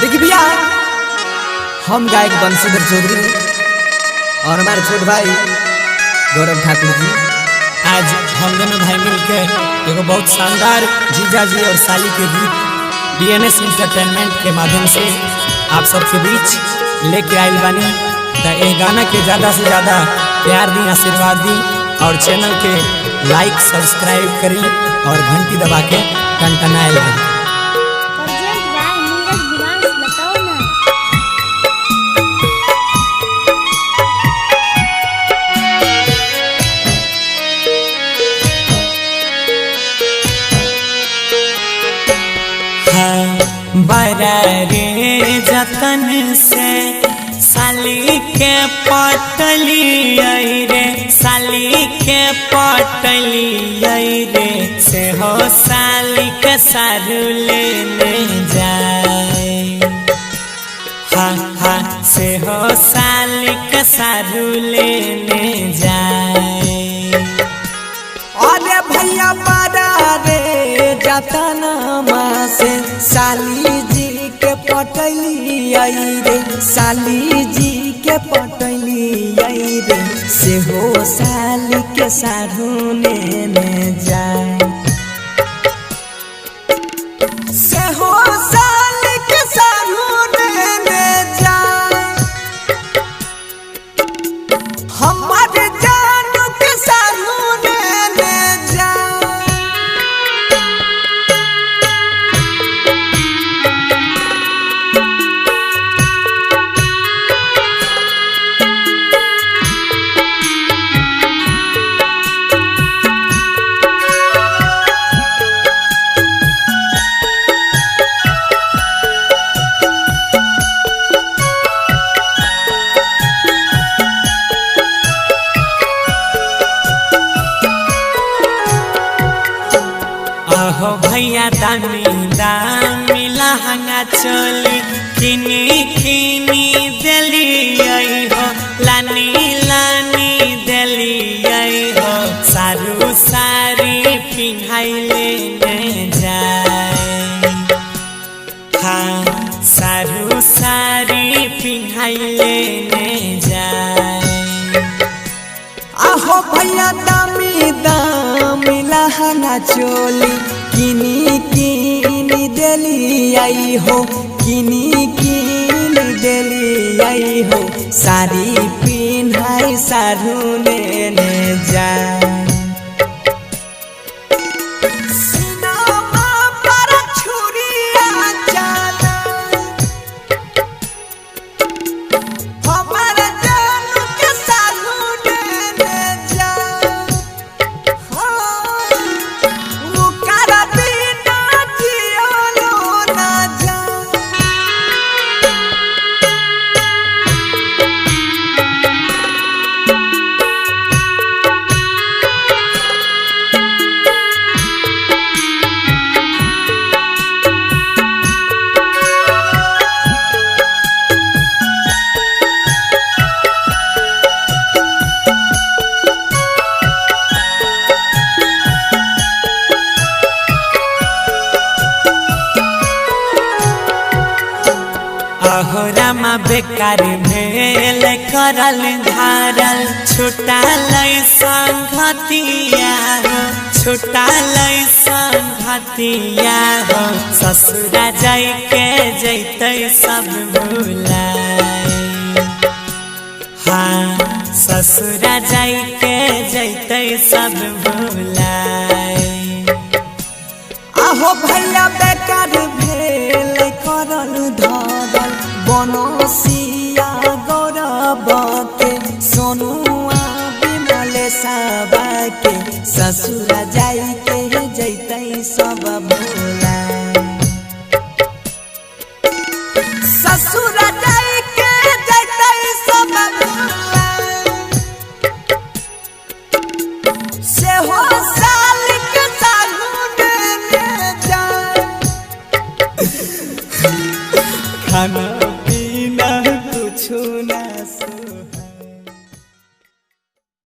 देखिए भैया, हम गायक बंशीधर चौधरी और हमारे छोटे भाई गौरव ठाकुर जी आज हम दोनों भाई मिलकर एगो बहुत शानदार जीजा जी और साली के गीत BNS एंटरटेनमेंट के माध्यम से आप सबके बीच लेके आयल बानी। तो ये गाना के ज़्यादा से ज़्यादा प्यार दी, आशीर्वाद दी और चैनल के लाइक सब्सक्राइब करी और घंटी दबा के टनटनाए लगी। बड़ा रे जतन से साली के पटली रे, साली के पटली रे से हो साली के सारू लेने जाए। हाँ हाँ से हो साली के सारू लेने जाए। अरे भैया बड़ा रे जतन से साली जी के पटली रे, साली जी के पटली रे से हो साली के सारू लेने जाए। से हो साली के सारू लेने जाए। हमारे जानू के सारू लेने जाए। आहो भैया दामी दामी लहंगा चोली किनी किनी दिली हो, लानी लानी दिली हो, सारू सारी पिन्हाई लेने जाए। हाँ सारू सारी पिन्हाई लेने जाए। आहो भैया दामी दामी लहंगा चोली किनी किनी दिली आई हो, किनी किनी दिली आई हो, सारी पिन्हाई सारू लेने जाए। आहो रामा बेकार भेल करल धारल, छुटा लय संगतिया हो, छुटा लय संगतिया हो, ससुरा जाय के जैते सब भुलाए। हाँ ससुरा जाय के जैते सब भुलाए। आहो भैया बेकार भेल करल धारल, बनसिया गौरव के सोनुआ विमल साबा के, ससुरा जाई के जैते सब भुलाए। ससुरा जाई के जैते सब भुलाए। से हो